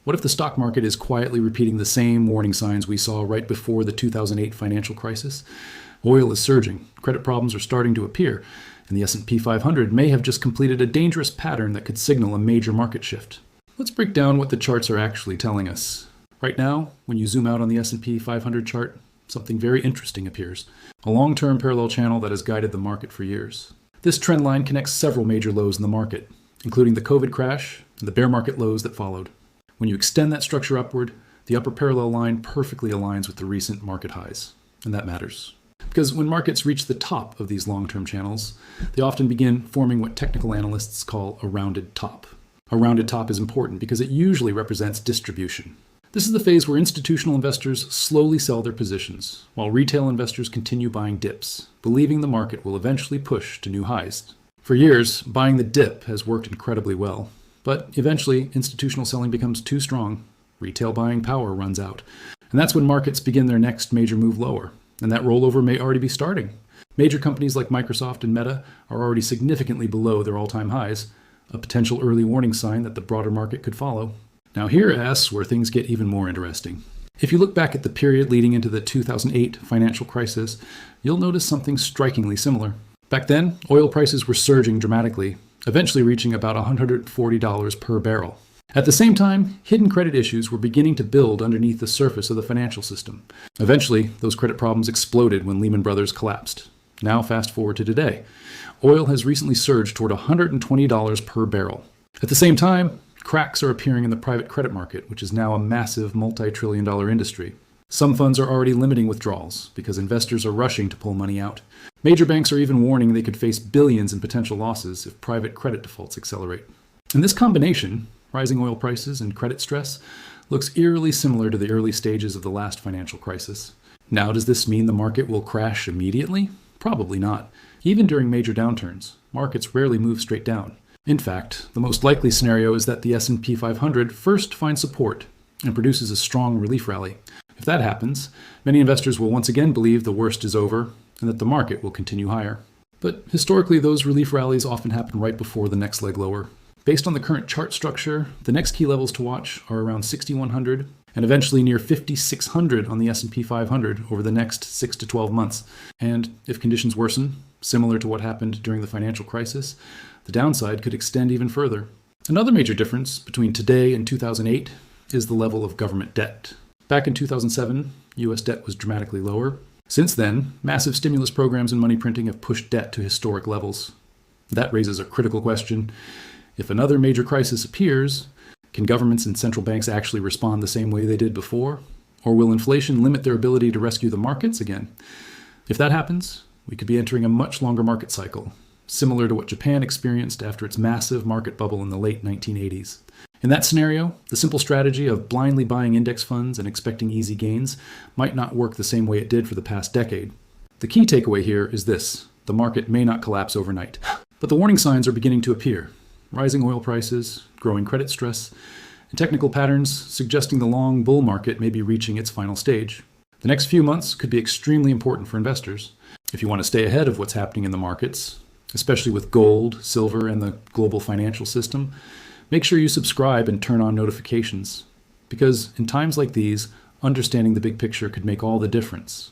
What if the stock market is quietly repeating the same warning signs we saw right before the 2008 financial crisis? Oil is surging, credit problems are starting to appear, and the S&P 500 may have just completed a dangerous pattern that could signal a major market shift. Let's break down what the charts are actually telling us. Right now, when you zoom out on the S&P 500 chart, something very interesting appears. A long-term parallel channel that has guided the market for years. This trend line connects several major lows in the market, including the COVID crash and the bear market lows that followed. When you extend that structure upward, the upper parallel line perfectly aligns with the recent market highs. And that matters. Because when markets reach the top of these long-term channels, they often begin forming what technical analysts call a rounded top. A rounded top is important because it usually represents distribution. This is the phase where institutional investors slowly sell their positions, while retail investors continue buying dips, believing the market will eventually push to new highs. For years, buying the dip has worked incredibly well. But eventually, institutional selling becomes too strong, retail buying power runs out. And that's when markets begin their next major move lower. And that rollover may already be starting. Major companies like Microsoft and Meta are already significantly below their all-time highs, a potential early warning sign that the broader market could follow. Now here's where things get even more interesting. If you look back at the period leading into the 2008 financial crisis, you'll notice something strikingly similar. Back then, oil prices were surging dramatically, eventually reaching about $140 per barrel. At the same time, hidden credit issues were beginning to build underneath the surface of the financial system. Eventually, those credit problems exploded when Lehman Brothers collapsed. Now fast forward to today. Oil has recently surged toward $120 per barrel. At the same time, cracks are appearing in the private credit market, which is now a massive multi-trillion-dollar industry. Some funds are already limiting withdrawals because investors are rushing to pull money out. Major banks are even warning they could face billions in potential losses if private credit defaults accelerate. And this combination, rising oil prices and credit stress, looks eerily similar to the early stages of the last financial crisis. Now, does this mean the market will crash immediately? Probably not. Even during major downturns, markets rarely move straight down. In fact, the most likely scenario is that the S&P 500 first finds support and produces a strong relief rally. If that happens, many investors will once again believe the worst is over and that the market will continue higher. But historically, those relief rallies often happen right before the next leg lower. Based on the current chart structure, the next key levels to watch are around 6,100 and eventually near 5,600 on the S&P 500 over the next 6 to 12 months. And if conditions worsen, similar to what happened during the financial crisis, the downside could extend even further. Another major difference between today and 2008 is the level of government debt. Back in 2007, US debt was dramatically lower. Since then, massive stimulus programs and money printing have pushed debt to historic levels. That raises a critical question. If another major crisis appears, can governments and central banks actually respond the same way they did before? Or will inflation limit their ability to rescue the markets again? If that happens, we could be entering a much longer market cycle, similar to what Japan experienced after its massive market bubble in the late 1980s. In that scenario, the simple strategy of blindly buying index funds and expecting easy gains might not work the same way it did for the past decade. The key takeaway here is this: the market may not collapse overnight, but the warning signs are beginning to appear. Rising oil prices, growing credit stress, and technical patterns suggesting the long bull market may be reaching its final stage. The next few months could be extremely important for investors. If you want to stay ahead of what's happening in the markets, especially with gold, silver, and the global financial system, make sure you subscribe and turn on notifications. Because in times like these, understanding the big picture could make all the difference.